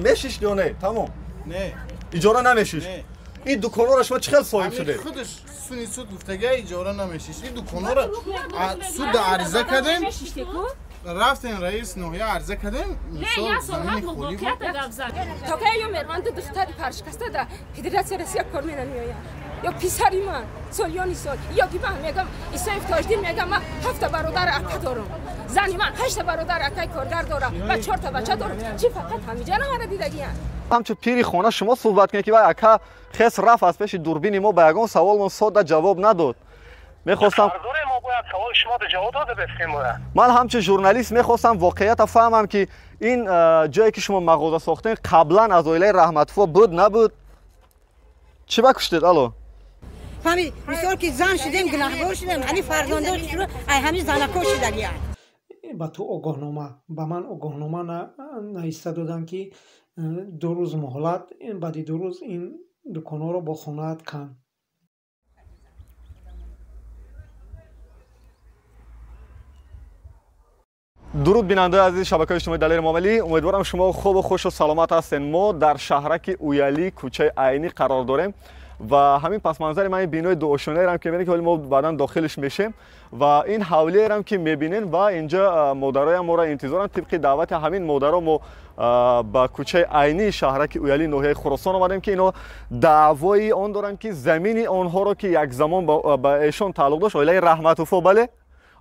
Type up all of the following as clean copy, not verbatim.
مشیش یا نه تمام نه اجاره نمیشیش این دکانا رو شما چقدر صاحب شده خودش سونی سود گفتگی اجاره نمیشیش این دکانا رو سود عرضه کردیم رفتن رئیس نوحیه عرضه کردیم نه یا سرعت موقعیت گفزن تا که یا مرمند دختری پرشکسته در فدراسیون روسیه کار می‌کنه یا پیسری من سالیانی سال یا کی من میگم ایسایف تاجدین میگم من 7 برادر اکا دارم زنی من 8 برادر اکای کارگر دارم و 4 تا بچه دارم چی فقط همیجا نماره دیدگیان همچون پیری خانه شما صحبت کنید که وای اکا خیس رفت از پیش دوربین ما به یگان سوال من ساده جواب نداد میخواستم ما باید سوال شما رو جواب داده بفهمم من همچون ژورنالیست میخواستم واقعیت فهمم که این جایی که شما مغازه ساختین قبلا از اویله رحمتفو بود نبود چی بکشتید الو همین مثال که زن شدیم گناهکار شدیم همین فرزندان شروع همین زنکار شدن با تو آگاهنامه با من آگاهنامه نایستادن که 2 روز مهلت بعد 2 روز این دکانا رو با خونه‌ات کن درود بیننده عزیز شبکه اجتماعی دلیر معاملی امیدوارم شما خوب و خوش و سلامت هستین ما در شهرک اویلی کوچه عینی قرار داریم و همین پس منظر من بینای دو آشنایی هم که میبینید که ولی ما بعدا داخلش میشیم و این حولی هم که میبینین و اینجا مدرای ما را انتظارن طبق دعوت همین مدرا ما با کوچه عینی شهرک اویلی ناحیه خراسان آمدیم که اینا دعوای آن دارن که زمین آنها رو که یک زمان با ایشان تعلق داشت اویله رحمتفو بله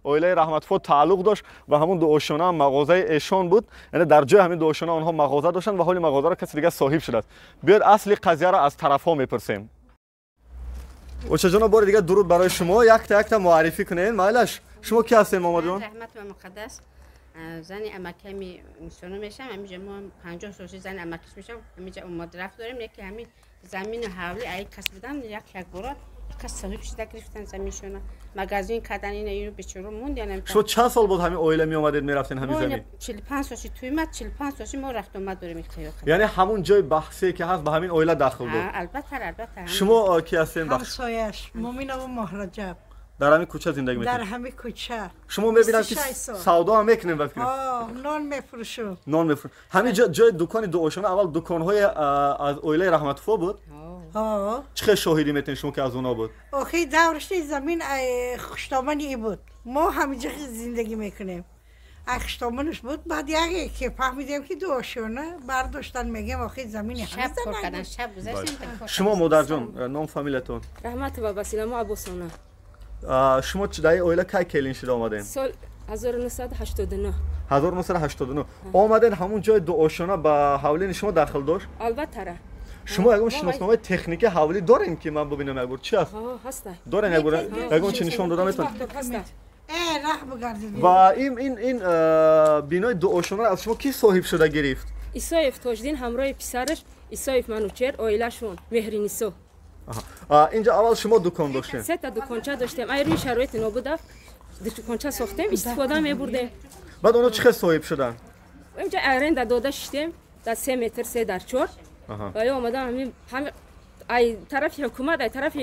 اویله رحمتفو تعلق داشت و همون دو آشنا هم مغازه ایشان بود یعنی در جای همین دو آشنا آنها مغازه داشتن و حالی مغازه را کسی دیگه صاحب شده است بیاید اصل قضیه را از طرف ها میپرسیم اوچه جان بار دیگه درود برای شما یک تا معرفی کنین مایلش شما کی هستین محمد جان رحمت و مقدس زن امکمی میشونم میشم همینجا ما 50 سال زن امکیش میشم همینجا اومد رفت داریم یکی همین زمین حولی ای کس بدم یک بار کس صاحب شده گرفتن زمینشون مغازین کردن اینو بیچاره موند یعنی شما چند سال بود همین اویله می اومدید میرفتین همین زمین 45 سال توی ما 45 سال ما رفت اومد داریم اختیار یعنی همون جای بحثی که هست به همین اویله داخل بود البته شما کی هستین همسایش مومن و مهرجب در همین کوچه زندگی میکنید در همین کوچه شما میبینم که سودا هم میکنین وقتی نان میفروشم نان میفروشم همین جای دکان دو آشنا اول دکان‌های از اویله رحمتفو بود چه شاهدی میتونید شما که از اونا بود آخه دورش زمین خشتامنی بود ما همینجا زندگی میکنیم خشتامنش بود بعد یکی که فهمیدیم که دو آشنا برداشتن میگیم آخه زمین شب گذشتیم شما مادر جان نام فامیلتون رحمت و بسیلما ابوسونا شما چدای اویله کی کلین شده آمدین سال 1989 1989 آمدین همون جای دو آشنا با حوالین شما داخل داشت البته شما اگه شناسنامه تکنیک حوالی دارین که من ببینم یک بار چی است هستن دارین یک بار چی نشون دادم میتونم راه بگردید و این بینای دو آشنا از شما کی صاحب شده گرفت ایسایف تاجدین همراه پسرش ایسایف منوچر اویلهشون مهرینیسو اینجا اول شما دکان داشتین 3 تا دکانچه داشتیم ای روی شرایط نابود دکانچه ساختیم استفاده می‌بردیم بعد اونا چه صاحب شدن اینجا ارند داده شدیم در 3 متر 3 در 4 و یا اومدن همین ای طرف حکومت ای طرف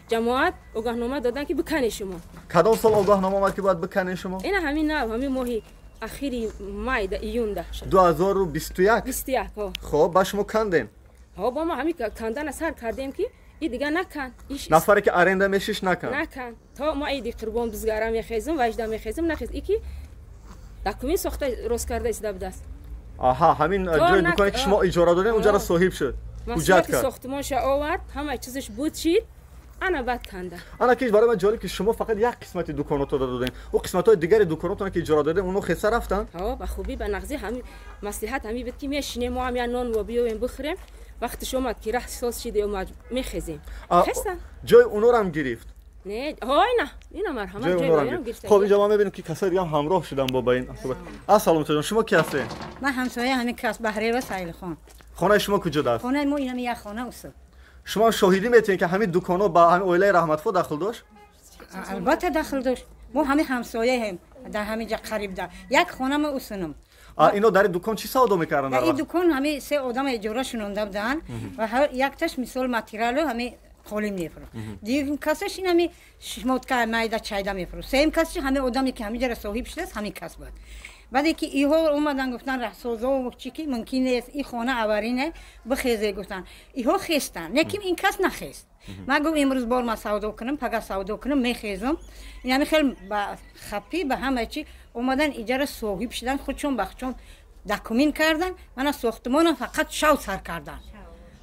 جماعت آگاهنامه دادن که بکنید شما کدام سال آگاهنامه اومد که باید بکنید شما این همین نه همین ماهی اخیری مای د ایون ده 2021 خب با شما کندین ها با ما همین کندن سر کردیم که این دیگه نکن نفری که آرنده میشش نکن تا ما ایدی قربان بزگارا میخیزم وجدا میخیزم نخیز یکی دکومنت ساخته روز کرده است دست آها همین جای دکانی که شما اجاره دادین اونجا را صاحب شد حجت کرد ساختمانش آورد همه چیزش بود شید انا بعد کنده انا که برای من جالب که شما فقط یک قسمت دکانات رو دادین و قسمت‌های دیگر دکاناتون که اجاره دادین اونو خسته رفتن ها به خوبی به نقضی همین مصلحت همین بود که میشینیم ما همین نان و بیایم بخوریم وقتی شما که راه ساز شده و میخزیم خستن جای اونو رو هم گرفت نه های نه اینا مرحمت جای اونو رو گرفت خب اینجا ما میبینیم که کسایی دیگه هم همراه شدن با این السلام علیکم شما کی هستین من همسایه همین کس بهره و سایل خان خانه شما کجا است خانه ما اینم یک خانه است شما شاهدی میتونید که همین دکانا با همین اویله رحمتفو داخل داشت البته داخل داشت ما همین همسایه هم در همینجا قریب ده یک خانه ما اوسنم اینا در دکان چی سودا میکردن این دکان همین 3 آدم اجاره شونده بودن و هر یک تاش مثال ماتریال همین خالی میفروخت دیگه کسش این همین شموت که مایده چایده میفروخت سیم کسش همین آدمی که همینجا صاحب شده همین کس بود بعدی که ایها اومدن گفتن رهسازا و چی که ممکن است این خانه اورینه بخیزه گفتن ایها خستن لیکن این کس نخست من گفتم امروز بار ما سودا کنم پگاه سودا کنم میخیزم این همه خیلی با خپی به همه چی اومدن ایجار صاحب شدن خودشون بخشون داکومنت کردن من ساختمان فقط شو سر کردن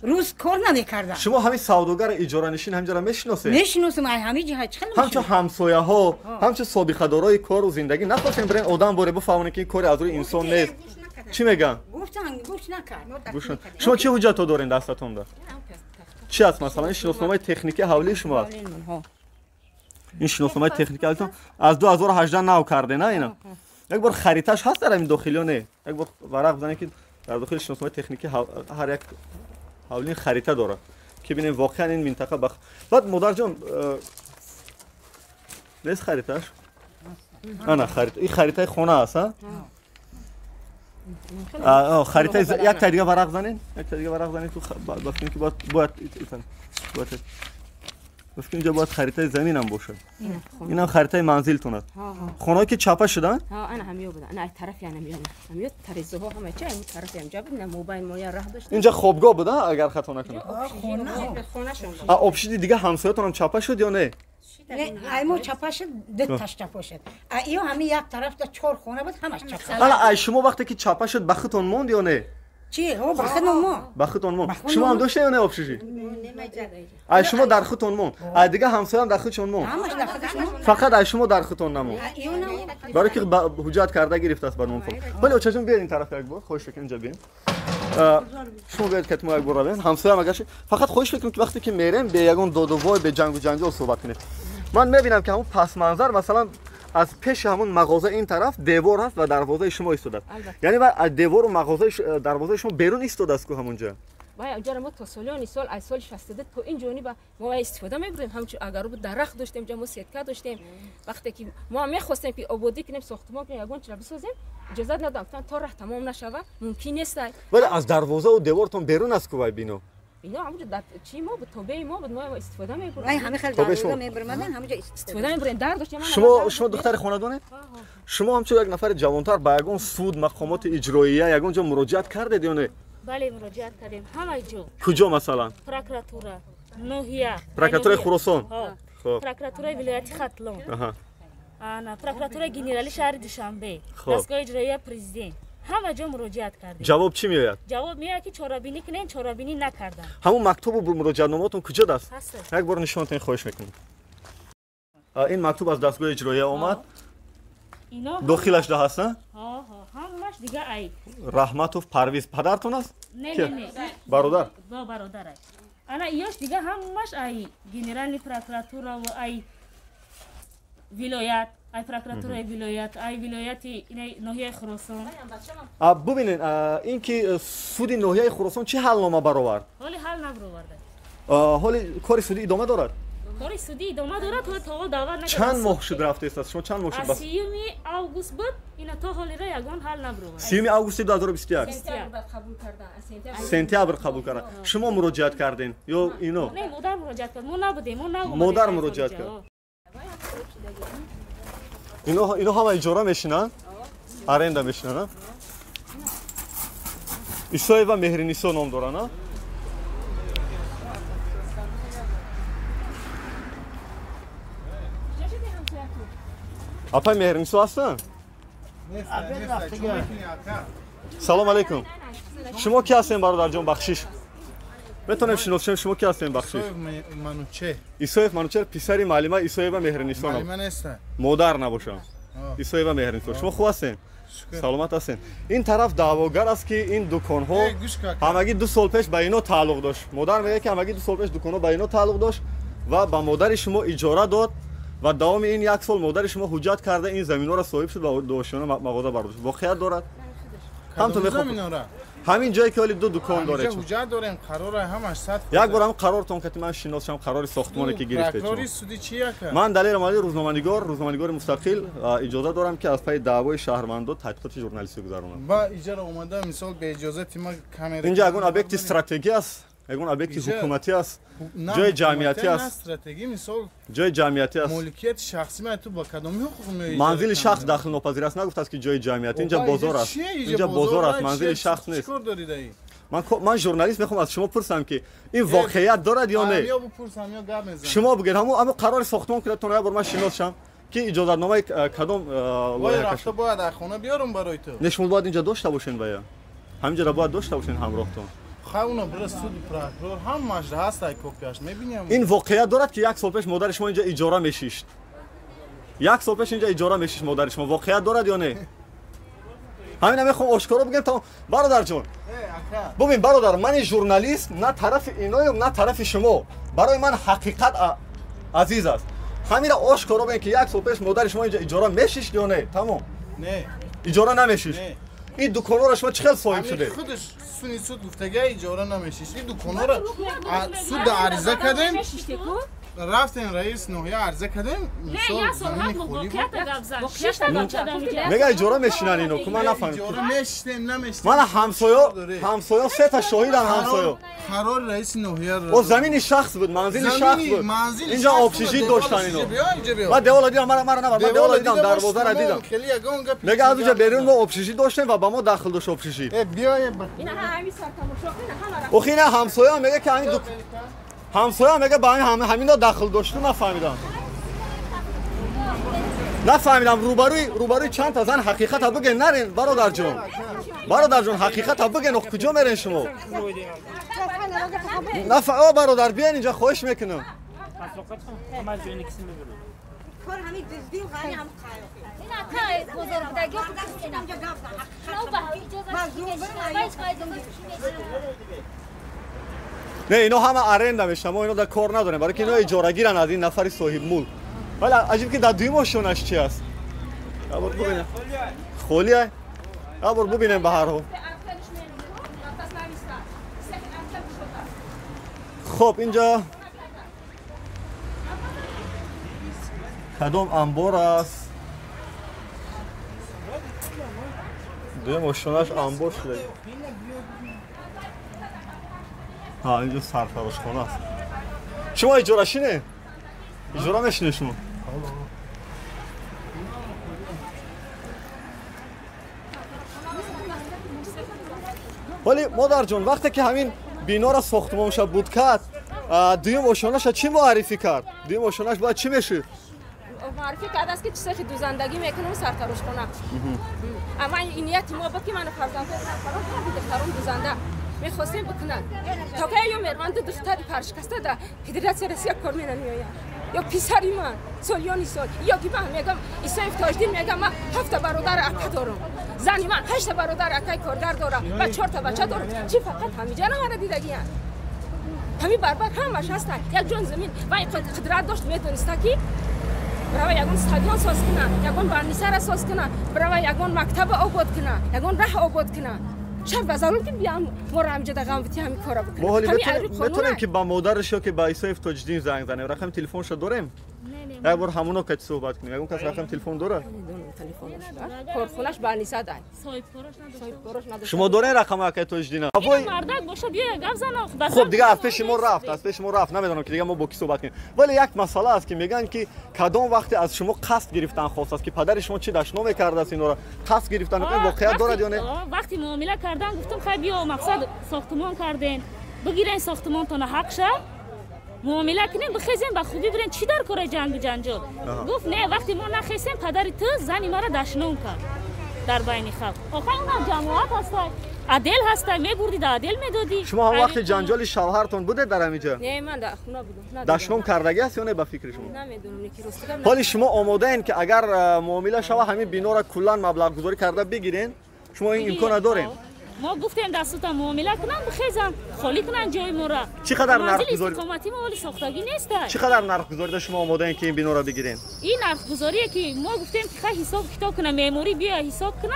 روز کار نمیکردن شما همین سوداگر اجاره نشین همینجا را میشناسید میشناسم همه جهت خیلی همچون همسایه ها همچون سابقه دارای کار و زندگی نخواستن برن آدم باره بفهمونه که این کار از روی انسان نیست چی میگن گفتن گوش نکرد شما چه حجت دارین دستتون ده چی است مثلا این شناسنامه تکنیکی حوالی شما است این شناسنامه تکنیکی حوالیتون از 2018 نو کرده نه اینا یک بار خریطش هست در این داخلی یا نه یک بار ورق بزنید که در داخل شناسنامه تکنیکی هر یک حوالی خریطه داره که ببینیم واقعا این منطقه بعد مادر جان نیست خریطش نه خریطه این خریطه خونه است خریطه یک تا دیگه ورق زنین تو گفتیم که باید گفتیم اینجا باید خریطه زمین هم باشه اینم خریطه منزلتون است خونه‌ای که چاپه شدن انا همیو بودن انا طرف یعنی همیو تریزه ها همه چه طرف اینجا بود موبایل مویا راه داشت اینجا خوابگاه بوده اگر خطا نکنم خونه شون آبشید دیگه همسایه‌تون هم چاپه شد یا نه ایمو چاپه شد دو تاش چاپه شد ایو همه یک طرف تا 4 خونه بود همش چاپه شد حالا شما وقتی که چاپه شد بختون موند یا نه چی ها بختون موند شما هم داشته یا نه آبشیشی شما در خودتون موند دیگه همسایه هم در خودشون موند فقط شما در خودتون نموند برای که حجت کرده گرفته است برنامه ولی چشم بیاین این طرف یک بار خوش فکر اینجا بیاین شما بیاید که ما یک بار بیاین همسایه هم اگرش فقط خوش فکر که وقتی که میریم به یگون دودوای به جنگ و جنجال صحبت کنید من میبینم که همون پس منظر مثلا از پیش همون مغازه این طرف دیوار هست و دروازه شما ایستاده است یعنی از دیوار و مغازه دروازه شما بیرون ایستاده است که همونجا باید اونجا ما تا سال از سال 62 تو این جانب ما استفاده می‌بریم همچون اگر بود درخت داشتیم جا ما سیتکا داشتیم وقتی که ما می‌خواستیم که آبادی کنیم ساختمان کنیم یگان چرا بسازیم اجازه ندادن تا راه تمام نشوه ممکن نیست ولی از دروازه و دیوارتون بیرون است که بینو اینا همونجا در چی ما بود توبه ما بود ما استفاده می‌بریم همه خیلی دروازه می‌برمدن همونجا استفاده می‌بریم در داشتیم شما دختر خانواده‌اید شما همچون یک نفر جوانتر با یگان سود مقامات اجراییه یگان جا مراجعت کردید یا نه بله مراجعت کردیم همه جو کجا مثلا پروکراتوره نوحیه پروکراتوره خراسان خب پروکراتوره ولایتی ختلون انا پروکراتوره گنرالی شهر دوشنبه دستگاه اجرایی پرزیدنت همه جا مراجعت کردیم جواب چی میاد جواب میاد که چاره‌بینی کنین چاره‌بینی نکردن همون مکتوب و مراجعه‌نامه‌تون کجا است یک بار نشونتون خواهش میکنم این مکتوب از دستگاه اجرایی اومد اینا داخلش ده هست نه همش دیگه ای رحمتوف پرویز پدرتون است نه برادر برادر انا ایاش دیگه همش ای گنرالی پروکراتوره و ای ولایت ای پروکراتوره ولایت ای ولایتی ناحیه خراسان ببینید این که سود ناحیه خراسان چه حلنامه برآورد حالی حل نبرآورده حالی کار سودی ادامه دارد کاری سودی ادامه دارد تا دعوت نکرد چند ماه شد رفته است شما چند ماه شد از 30 آگوست بود اینا تا حالی را یگان حل نبرآورد 30 آگوست 2021 سپتامبر قبول کردن شما مراجعت کردین یا اینو نه مادر مراجعت کرد ما نبودیم مادر مراجعت کرد اینو همه اجاره میشینن آرنده میشینن ایسای و مهرنیسا نام دارن اپای مهرنیسا هستن سلام علیکم شما کی هستین برادر جان بخشش میتونم شناسم شما کی هستین بخشش منوچه ایسایف منوچه پسری معلمه ایسای و مهرنیسا معلمه نیست مادر نباشم ایسای و مهرنیسا شما خوب هستین سلامت هستین این طرف دعواگر است که این دکان ها همگی 2 سال پیش به اینا تعلق داشت مادر میگه که همگی 2 سال پیش دکان ها به اینا تعلق داشت و با مادر شما اجاره داد و دوام این 1 سال مادر شما حجت کرده این زمین ها را صاحب شد و دوشانه مغازه برداشت واقعیت دارد هم تو میخوام همین جایی که حالی 2 دکان داره اینجا حجت داریم قرار همش صد یک بار هم قرارتون که من شناسم قرار ساختمانی که گرفته قرار سودی چیه که من دلیل مالی روزنامه‌نگار مستقل اجازه دارم که از پای دعوای شهروندان تحقیقات ژورنالیستی گذرونم با اجازه اومده مثال به اجازه ما کامera اینجا اگون ابیکت استراتژی است میگن об'єکتی حکومتی است جای جمعیتی است استراتژی مثال جای جمعیتی است مالکیت شخصی من تو با کدام حقوق میای منزل شخص داخل ناپذیر است نگفت است که جای جمعیتی اینجا بازار است اینجا بازار است منزل شخص نیست چیکار دارید ای من ژورنالیست میخوام از شما پرسم که این واقعیت دارد یا نه یا بپرسم یا گپ میزنم شما بگید همون قرار ساختمان که تو بر من شناس شم که اجازه نامه کدام وای رفته باید در خونه بیارم برای تو نشون باید اینجا داشته باشین باید همینجا را باید داشته باشین همراهتون خونه برای سود پراکرور هم مجرد هست ای کپیاش میبینیم این واقعیت دارد که یک سال پیش مادر شما اینجا اجاره میشیشت یک سال پیش اینجا اجاره میشیشت مادر شما واقعیت دارد یا نه همین میخوام آشکارا بگم تا برادر جان ببین برادر من ژورنالیست نه طرف اینایم نه طرف شما برای من حقیقت عزیز است همین را آشکارا بگین که یک سال پیش مادر شما اینجا اجاره میشیشت یا نه تمام نه اجاره نمیشیشت این دکانا را شما چه خیلی صاحب شده خودش سونی سود گفتگی اجاره نمیشیشت این دکانا را سود عریضه کردیم رفتیم رئیس نوحیه عرضه کردیم میگه اجاره میشینن اینو که من نفهمیدم اجاره میشتیم نمیشتیم من همسایه سه تا شاهدن همسایه قرار رئیس نوحیه او زمین شخص بود منزل شخص بود اینجا آبشیجی داشتن اینو من دیوالا دیدم مرا نبر من دیوالا دیدم دروازه را دیدم میگه از اونجا بیرون ما آبشیجی داشتیم و با ما داخل داشت آبشیجی اوخی نه همسایه میگه که همین همسایه میگه با همینا داخل داشتو نفهمیدم روبروی چند تا زن حقیقت ها بگن نرین برادر جان حقیقت ها بگن کجا میرین شما برادر بیاین اینجا خواهش میکنم نه اینا همه ارنده میشن ما اینا در کار نداریم برای که اینا اجاره گیرن از این نفر صاحب ملک ولی عجیب که در دوی ماشونش چی است بابا ببینیم خولیه بابا ببینیم به هر حال خب اینجا کدام انبار است دوی ماشونش انبار شده ها اینجا سرفراش خانه است شما اجاره شینه؟ اجاره میشینه شما؟ ولی مادر جان وقتی که همین بینا را ساختمانش بود کرد دوی ماشونش چی معرفی کرد؟ دوی ماشونش باید چی میشه؟ معرفی کرده است که چیزی که دو زندگی میکنم سرفراش خانه اما این نیت ما بود که من فرزند دخترم دو زنده میخواستیم بکنن تا که یا مروان دختری پرشکسته در فدراسیون روسیه کار می‌نمیاید یا پسری من سالیانی سال یا که من میگم ایسایف تاجدین میگم من 7 برادر اکا دارم زنی من 8 برادر اکای کارگر دارم و 4 تا بچه دارم چی فقط همینجا نماره دیدگیان همین بربر همش هستن یک جون زمین و قدرت داشت میتونسته که برای یگان استادیون ساز کنه یگان برنیسر اساس کنه برای یگان مکتب آباد کنه یگان راه آباد کنه شب بازارون که بیام ما را همینجا دقیقاً وقتی همین کارا بکنیم ما حالی بتونیم که با مادرش یا که با ایسایف تاجدین زنگ زنیم رقم تلفنش داریم یک بار همونو که صحبت کنیم اون کس رقم تلفن داره کارخونه‌اش برنیسه داره شما دارین رقم که تاجدین مردک باشه بیا گپ زن خب دیگه از پیش ما رفت نمیدونم که دیگه ما با کی صحبت کنیم ولی یک مسئله است که میگن که کدام وقتی از شما قصد گرفتن خواست است که پدر شما چی دشنامه کرده است اینا را قصد گرفتن این واقعیت دارد یا نه وقتی معامله کردن گفتم خیلی بیا مقصد ساختمان کردین بگیرین ساختمانتون حق شه معامله کنین بخیزین با خوبی برین چی در کار جنگ جنجال گفت نه وقتی ما نخیسیم پدر تو زنی ما را دشنام کرد در بین خلق آخه اون جماعت هسته عادل هسته میبردی در عادل میدادی شما هم وقت جنجال شوهرتون بوده در همینجا نه من در خونه بودم دشنام کردگی است یا نه به فکر شما نمیدونم کی رستگم حالی شما آماده این که اگر معامله شوا همین بینا را کلا مبلغ گذاری کرده بگیرین شما این امکان دارین ما گفتیم دستوتا معامله کنن بخیزن خالی کنن جای ما را چقدر نرخ گذاری استقامتی ما ولی ساختگی نیست چقدر نرخ گذاری شما آماده این که این بینا را بگیرین این نرخ گذاریه که ما گفتیم که خیلی حساب کتاب کنه معماری بیا حساب کنه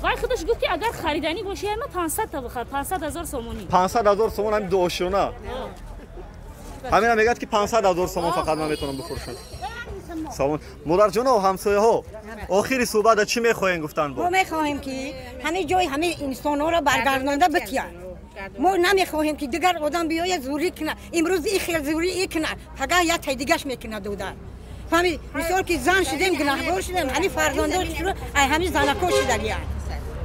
وای خودش گفت که اگر خریدنی باشه یا نه 500 تا بخر 500,000 سومونی 500,000 سومون هم دو آشونه همین میگه که 500,000 سومون فقط من میتونم بفروشم سلام مادر جان و همسایه ها آخری صحبت چی میخواین گفتن ما میخواهیم که همه جای همه انسان ها را برگردانده بتیان ما نمیخواهیم که دیگر آدم بیاید زوری کنه امروز این خیلی زوری این کنه پگاه یک تای دیگهش میکنه دودر فهمی مثال که زن شدیم گناهکار شدیم همین فرزندان شروع همین زنکا شدگی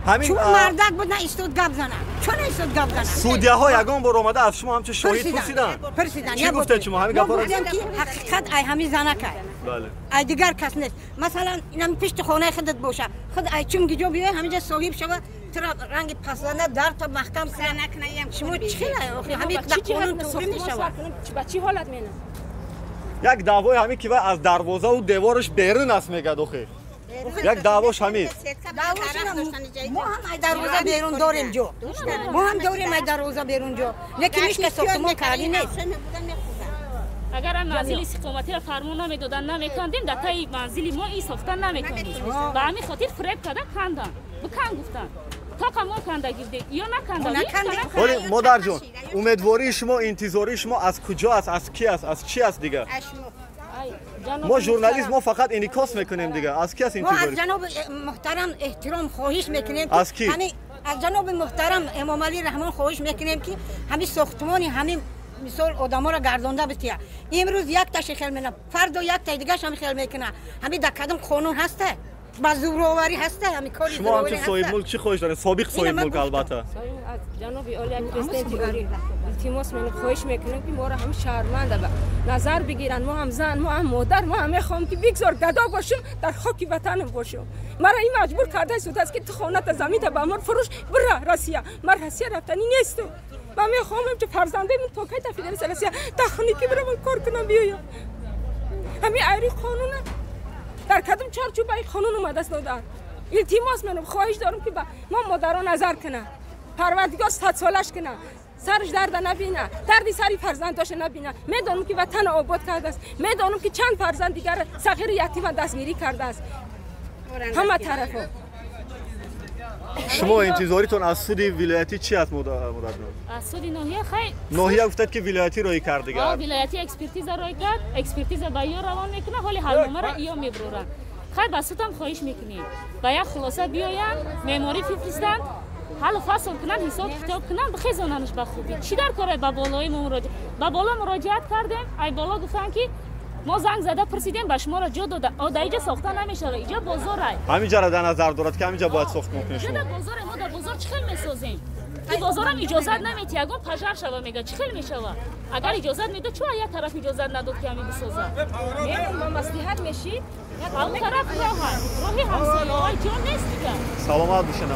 همین چون مردک بود نه استاد گپ زنه چون استاد گپ زنه سودیه ها یگان بار اومده از شما همچه شاهد پرسیدن چی گفته شما همین گپا رو گفتم که حقیقت ای همین زنکه بله ای دیگر کس نیست مثلا اینم پشت خانه خودت باشه خود ای چون گیجا بیای همینجا صاحب شوه ترا رنگ پسنده در تا محکم کنه شما چی همین قانون توفی میشوه با چی حالت مینه یک دعوای همین که از دروازه و دیوارش بیرون است میگه دوخه یک دعواش همین ما هم ای دروازه بیرون داریم جو ما هم داریم ای دروازه بیرون جو لیکن هیچ کس ساختمان کردی نیست اگر منزل استقامتی را فرمون نمیدادن نمیکندیم در تای منزلی ما این ساختن نمیکنیم به همین خاطر فریب کردن کندن بکن گفتن تا کمون کنده گیرده یا نکنده ولی مادر جون امیدواری شما انتظاری شما از کجا است از کی است از چی است دیگه ما ژورنالیست ما فقط انعکاس میکنیم دیگه از کی است ما انتظاری از جناب محترم احترام خواهش میکنیم از کی از جناب محترم امام علی رحمان خواهش میکنیم که همین ساختمانی همین مثال آدما را گردانده بتیه امروز یک تاش خیال میکنه فردا یک تا دیگه هم خیال میکنه همین در کدام قانون هسته با زوراوری هسته همین کاری شما هم چه صاحب ملک چی خواهش دارین سابق صاحب ملک البته از جناب عالی پرزیدنت اوری التماس من خواهش میکنم که ما را هم شهروند به نظر بگیرن ما هم زن ما هم مادر ما هم میخوام که بگذار گدا باشم در خاک وطنم باشم مرا این مجبور کرده شده است که تو خانه تا زمین تا به امر فروش بره روسیه من روسیه رفتنی نیستم من میخوام که فرزندم تو که تا فیدرال روسیه تخنیکی برم کار کنم بیایم همین ایری قانونه در کدوم چارچوب این قانون اومده است دادن التماس منم خواهش دارم که ما مادران نظر کنه پروردگار 100 سالش کنه سرش درد نبینه دردی سری فرزنداش نبینه میدونم که وطن آباد کرده است میدونم که چند فرزند دیگر صغیر یتیم دستگیری کرده است همه طرفا شما انتظاریتون از سود ولایتی چی است مادر از سود ناحیه خیلی ناحیه گفتید که ولایتی روی کرد دیگه ولایتی اکسپرتیز روی کرد اکسپرتیز بایا روان میکنه حالی حلنامه را ایا میبرورن خیلی بسیط هم خواهش میکنیم با یک خلاصه بیاین معماری بفرستن حل فصل کنن حساب کتاب کنن بخیزاننش به خوبی چی در کاره با بالای بالا مراجعت کردیم ای بالا گفتن که ما زنگ زده پرسیدیم به شما را جا داده در اینجا ساختن نمیشه اینجا بازاره همینجا را در نظر دارد که همینجا باید ساختمان کنه شما بازار ما در بازار چخیل میسازیم این بازار هم اجازت نمیتی اگه پژر شوه میگه چخیل میشوه اگر اجازت میده چرا یک طرف اجازت نداد که همین بسازه ما مصلحت میشید اون طرف راهی همسایه‌های جان نیست دیگه سلامت باشین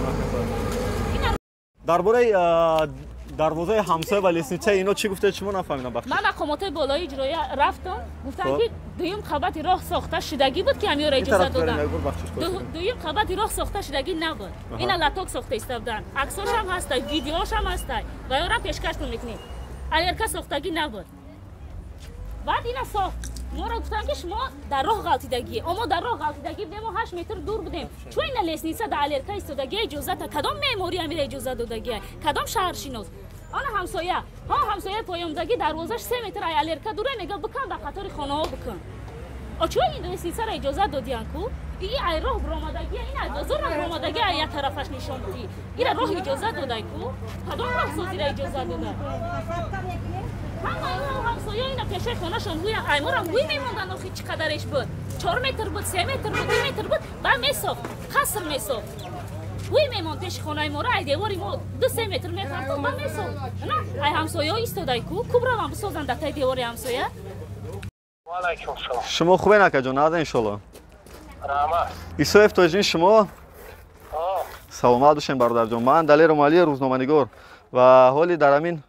درباره دروازه همسایه و لسنیچه اینا چی گفته شما نفهمیدم بخش من مقامات بالای اجرایی رفتم گفتن که دویم خبت راه ساخته شدگی بود که همین را اجازه دادن دویم خبت راه ساخته شدگی نبود اینا لاتوک ساخته استادن عکساش هم هست ویدیوهاش هم هست و یا را پیشکش میکنیم الرکا ساختگی نبود بعد اینا ساخت ما را گفتن که شما در راه غلطیدگی اما در راه غلطیدگی بودیم و 8 متر دور بودیم چون این لسنیسه در الرکا استادگی اجازه تا کدام معماری امیر اجازه دادگی کدام شهرشناس آن همسایه پایامدگی دروازش 3 متر ای الرکا دوره میگه بکن در قطار خانه ها بکن چون این لسنیسه را اجازه دادیان کو این ای راه برآمدگی این بازار برآمدگی ای طرفش نشون بدی این راه اجازه دادای کو کدام راه سازی را اجازه داده همسایه اینا پیشه خانه‌شان روی ایمارم روی میموندن آخه چقدرش بود 4 متر بود 3 متر بود 2 متر بود بعد میساخت قصر میساخت روی میموند پیش خانه ما را دیواری ما 2-3 متر میخواد بعد میساخت نه ای همسایه ایستادای کو کبرا هم بسازن در تای دیواری همسایه علیکم سلام شما خوبه نکه جان ناده انشالله رحمت ایسوف تاجین شما سلامت باشین برادر جان من دلیر مالی روزنامه‌نگار و حالی در همین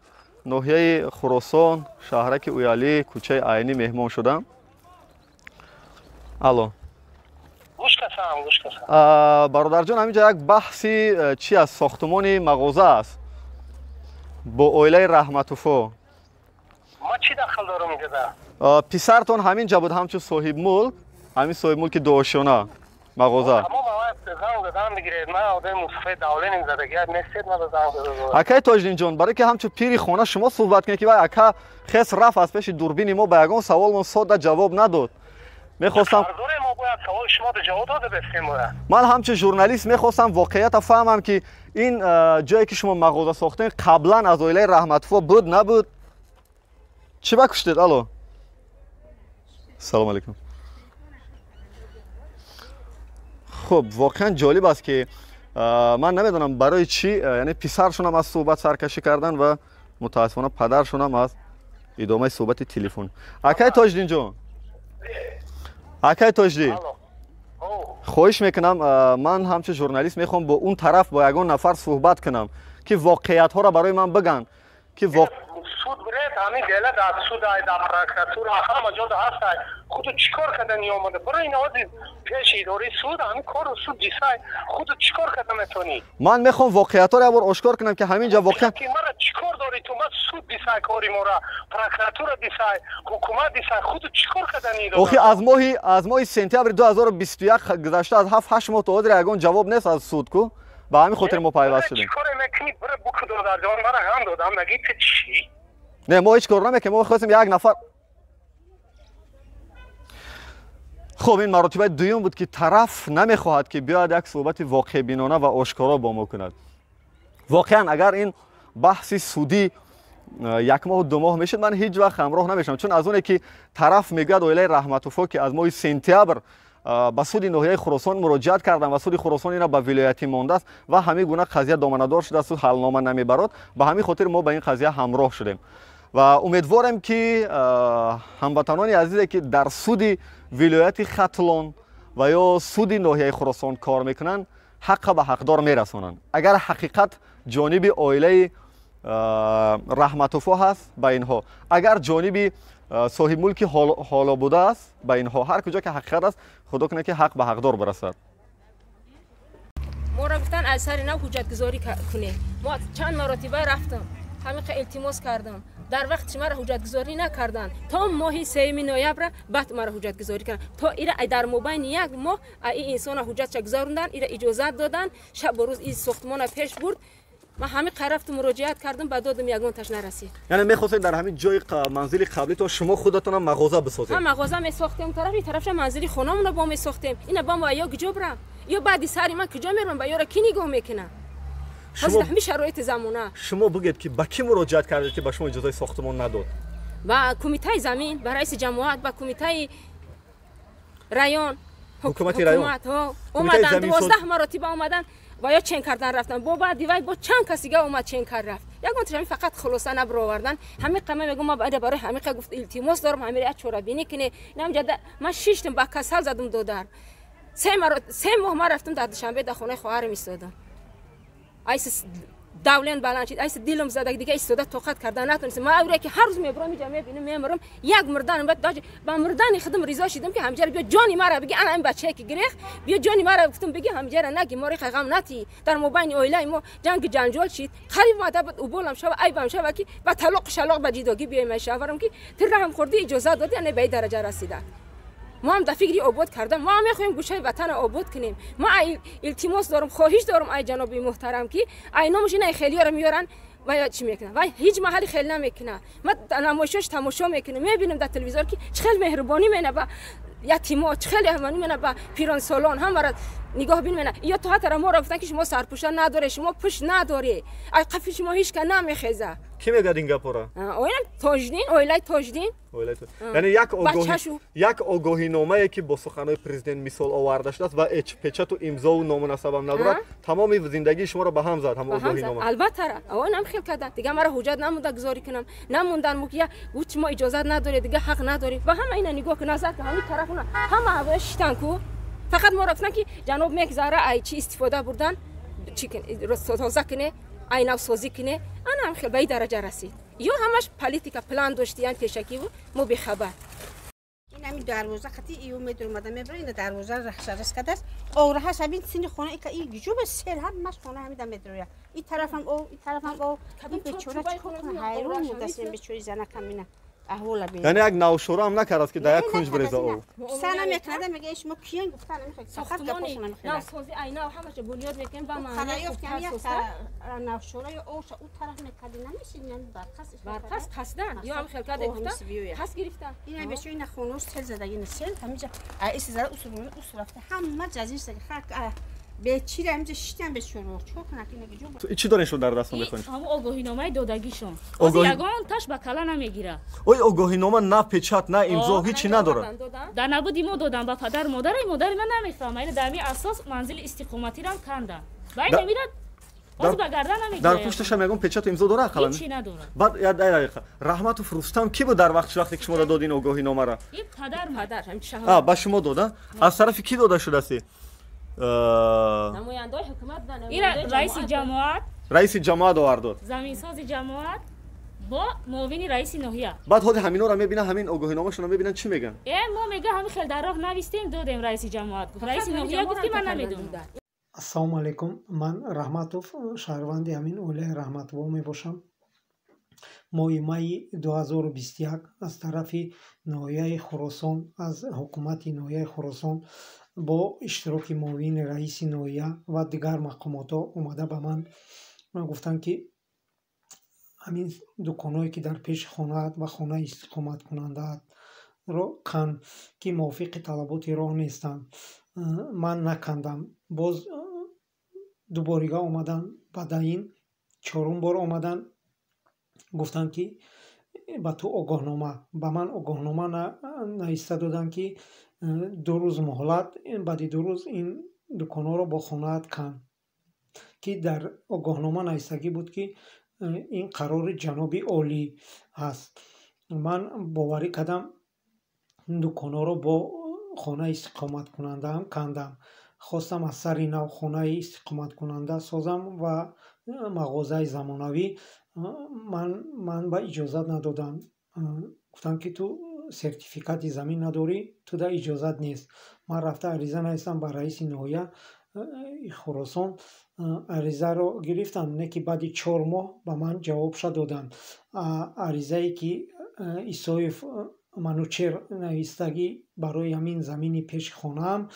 ناحیه خراسان شهرک اویالی کوچه عینی مهمان شدم الو گوش کسم برادر جان همینجا یک بحثی چی از ساختمان مغازه است با اویله رحمتوفا ما چی دخل دارم اینجا پسرتون همینجا بود همچون صاحب ملک همین صاحب ملک دوشونه مغازه تمام اوقات زنگ دادم بگیرید من آدم مصفه دولین زدگی نیستید من زنگ دادم اکای تاجدین جان برای که همچون پیری خونه شما صحبت کنید که وای اکا خس رفت از پیش دوربین ما به یگان سوال من ساده جواب نداد میخواستم کاردور ما باید سوال شما رو جواب داده بفهمم. من همچه ژورنالیست میخواستم واقعیت فهمم که این جایی که شما مغازه ساختین قبلا از اویله رحمت‌فو بود نبود؟ چی بکشتید؟ الو سلام علیکم. خب واقعا جالب است که من نمیدونم برای چی یعنی پسرشون هم از صحبت سرکشی کردن و متاسفانه پدرشون هم از ادامه صحبت تلفن. اکای تاجدین جان، اکای تاجدین، خواهش میکنم من همچه ژورنالیست میخوام با اون طرف با یگان نفر صحبت کنم که واقعیت ها را برای من بگن که سود برید همین گله در سود های در پراکتور همه جا هست. خودو چیکار کردن آمده برای این آزید پیش اداره سود همین کار و سود دیسای خودو چیکار کردن میتونی؟ من میخوام واقعیت ها را بار آشکار کنم که همینجا واقعا که مرا چیکار داری تو؟ من سود دیسای کاری مورا پراکتور دیسای حکومت دیسای خودو چیکار کردن این آخه از ماه سپتامبر 2021 گذشته از 7-8 ماه تا حاضر یگان جواب نیست از سود کو با همین خاطر ما پیوست شدیم. چیکار میکنی؟ برای بکدو در جان مرا هم دادم نگی چی؟ نه ما هیچ کار نمیکنیم، ما خواستیم یک نفر. خب این مراتب دوم بود که طرف نمیخواهد که بیاید یک صحبت واقع بینانه و آشکارا با ما کند. واقعا اگر این بحث سودی 1 ماه و 2 ماه میشد من هیچ وقت همراه نمیشم، چون از اونه که طرف میگوید اویله رحمت‌فو که از ماه سپتامبر با سود ناحیه خراسان مراجعت کردن و سود خراسان اینا به ولایتی مانده است و همین گونه قضیه دامنه‌دار شده است و حلنامه نمیبرد. به همین خاطر ما به این قضیه همراه شدیم و امیدوارم که هموطنان عزیزی که در سود ولایت ختلان و یا سود ناحیه خراسان کار میکنن حق به حقدار میرسانن. اگر حقیقت جانب عائله رحمت‌فو هست به اینها، اگر جانب صاحب ملک حالا بوده است به اینها، هر کجا که حقیقت است خدا کنه که حق به حقدار برسد. ما را گفتن از سر نو حجت گذاری کنه. ما چند مرتبه رفتم همین التماس کردم، در وقت مرا حجت گذاری نکردن تا ماه 3 نوامبر بعد مرا حجت گذاری کردن. تا ایره در مابین یک ماه این انسان حجت گذاروندن، ایره اجازه دادن شب و روز این ساختمان پیش برد. من همین قرفت مراجعت کردم بعد دادم یگان تاش نرسید. یعنی می‌خواستید در همین جای منزل قبلی تو شما خودتون مغازه بسازید؟ ما مغازه می‌ساختیم، طرفش منزلی خونمون رو با می‌ساختیم. اینا با ما یا کجا برم یا بعد سری من کجا میرم با یارو کی نگاه میکنه؟ شما همین شرایط زمانه. شما بگید که با کی مراجعت کردید که به شما اجازه ساختمان نداد؟ با کمیته زمین، با رئیس جماعت، با کمیته رایون، حکومت رایون اومدن 12 مرتبه اومدن و یا چین کردن رفتن. با دیوای با چند کسی گه اومد چین کرد رفت. یگان ترمی فقط خلاصه نبر آوردن. همین قمه میگم ما بعد برای همین گفت التماس دارم همین یا چورا بینی کنه. اینم جدا من 6 با کسل زدم دو در. 3 ماه ما رفتم در دوشنبه در خونه خواهرم ایستادم. ایس داولن بالانچید ایس دیلم زده دیگه ایستاده طاقت کردن نتونستم. ما اوره که هر روز میبرم اینجا میبینم میمرم یک مردن بعد داج با مردن خودم رضا شدم که همجر بیا جانی مرا بگی انا این بچه که گریخ بیا جانی مرا گفتم بگی همجر نگی ماری غم نتی در مابین اویلای ما جنگ جنجال شد قریب ما بعد اوبولم شو ایبم شو کی با طلاق شلاق بجیدگی بیایم شاورم که ترهم خوردی اجازه دادی نه به درجه رسیده. ما هم در فکری آباد کردم، ما هم میخوایم گوشه وطن آباد کنیم. ما التماس دارم، خواهش دارم ای جناب محترم که اینا ماشین خیلی‌ها رو میارن و یا چی میکنن و هیچ محلی خیلی نمیکنه. ما نمایشش تماشا میکنیم، میبینیم در تلویزیون که چقدر مهربانی مینه با یتیما، چقدر مهربانی مینه با پیران سالان هم برات نگاه بین مینه. یا تو حتی ما را گفتن که شما سرپوش نداره، شما پوش نداری، ای قفی شما هیچ که نمیخیزه. کی میگه این گپورا؟ اویلای تاجدین، اویلای تاجدین. یعنی یک آگاهی نامه‌ای که با سخنان پرزیدنت مثال آورده شده است و اچ پچت و امضا و نامناسب هم ندارد، تمام زندگی شما را به هم زد. هم آگاهی نامه البته اون هم خیلی کردن دیگه مرا حجت نمونده گذاری کنم، نموندن موقع گفت ما اجازه نداره دیگه حق نداری و همه اینا نگاه کن نظر که همین طرفونا همه هواش تانکو فقط ما رفتن که جناب میگذاره ای چی استفاده بردن چی کنه تازه کنه اینا سازی کنه. انا هم خیلی به درجه رسید. یا همش پالیتیکا پلان داشتیان پیشکی بود ما بی خبر. این همین دروازه خطی ایو میدون اومدن میبره این دروازه رخصت کرده است. اوره هست همین سینی خونه که این جو به سر هم مش خونه همین میدره. این طرفم او این طرفم او این بیچاره چیکار کنه حیرون بود است این بیچاره زنه کمینا. احوال ببین. یعنی یک نوشورا هم نکرد است که در یک کنج بریزه او. سنم میکنه میگه شما کیان گفتن نمیخواد فقط ساختمانی گپاشون نمیخواد. نوسازی اینا و همش بنیاد میکنیم و من خدایافت هم یک نوشورای اوش اون طرف نکردی نمیشین یعنی برقص قصدن یا هم خلقت گفتن پس گرفتن اینا بهش این خونوش تل زدگی نسل همینجا ایس زده اصول رفته همه جزیر سگ خاک به چی همینجا شیتن به شروع چوک نکنه جو تو چی دارین شو در دستتون میکنید؟ هم آگاهی نامه دادگیشون از یگان تاش به کلا نمیگیره. اوی آگاهی نامه نه پچات نه امضا هیچی نداره. در نبودی ما دادم به پدر مادر من نمیفهمه. این در می اساس منزل استقامتی را کندن. باید نمیرد باز به گردن نمیگیره. در پشتش هم یگان پچات امضا داره اقلا. هیچی نداره. بعد یاد دقیقه رحمت و رستم کی بود در وقتی که شما دادین آگاهی نامه را؟ این پدر همین شهر. با شما دادن؟ از طرف کی داده شده است؟ نماینده حکومت و این رئیس جماعت آورد. زمین ساز جماعت با معاون رئیس ناحیه. بعد خود همینا رو میبینن همین آگاهی نامه شون میبینن چی میگن؟ ما میگه همین خیلی در راه نوشتیم دادیم رئیس جماعت گفت رئیس ناحیه گفت که من نمیدونم. السلام علیکم من رحمتوف شهروند همین اوله رحمتوو میباشم. ماه می 2021 از طرف ناحیه خراسان از حکومت ناحیه خراسان با اشتراک معاون رئیس ناحیه و دیگر مقامات اومده به من گفتن که همین دکانایی که در پیش خانه و خانه استقامت کننده رو کن که موافق طلبات راه نیستند. من نکندم. باز دوباره اومدن بعد این چهارم بار اومدن گفتن که با تو آگاهنامه به من آگاهنامه نایسته دادن که 2 روز مهلت بعد 2 روز این دکان‌ها رو با خانه کن که در آگاهنامه نایستگی بود که این قرار جناب عالی هست. من باوری کردم دکان‌ها رو با خانه استقامت کننده هم کندم. خواستم از سر نو خانه استقامت کننده سازم و مغازه زمانوی من با اجازت ندادن. گفتن که تو سرتیفیکات زمین نداری تو در اجازت نیست. من رفته عریضه نوشتم با رئیس ناحیه خراسان عریضه رو گرفتن نه که بعد 4 ماه به من جواب شد دادن. عریضه ای که ایسایف منوچر نویستگی برای همین زمین پیش خانم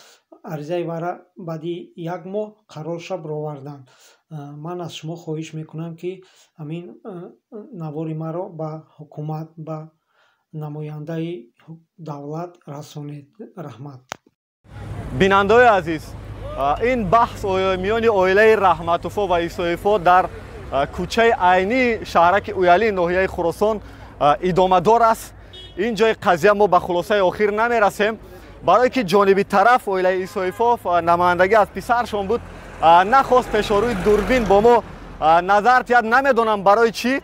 عریضه برای بعد 1 ماه قرار شب رو آوردن. من از شما خواهش میکنم که همین نوار مرا به حکومت به نماینده دولت رسانید. رحمت. بیننده عزیز این بحث میان عائله رحمتوفو و ایسایفو در کوچه عینی شهرک اویالی ناحیه خراسان ادامه دار است. این جای قضیه ما به خلاصه آخر نمیرسیم برای که جانبی طرف عائله ایسایفو نمایندگی از پسرشون بود نخواست پیش روی دوربین با ما نظر تیاد. نمیدونم برای چی.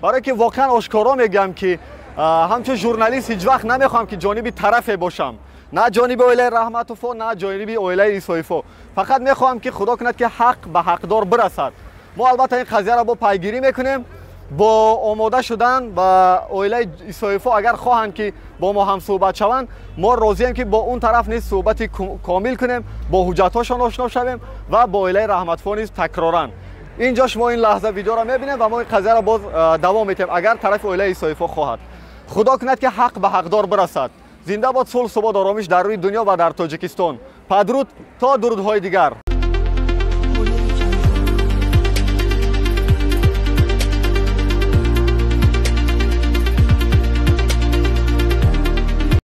برای که واقعا آشکارا میگم که همچون ژورنالیست هیچ وقت نمیخوام که جانبی طرف باشم، نه جانب عائله رحمتوفو نه جانب عائله ایسایفو. فقط میخوام که خدا کند که حق به حقدار برسد. ما البته این قضیه را با پیگیری میکنیم با آماده شدن با عائله ایسایفو. اگر خواهند که با ما هم صحبت شوند ما راضیم که با اون طرف نیز صحبت کامل کنیم، با حجتاشون آشنا شویم و با عائله رحمتوفو نیز تکرارن. اینجا شما این لحظه ویدیو را میبینید و ما این قضیه را باز دوام میدیم اگر طرف عائله ایسایفو خواهد. خدا کند که حق به حقدار برسد. زنده باد صلح، ثبات، آرامش در روی دنیا و در تاجیکستان. پدرود تا درودهای دیگر.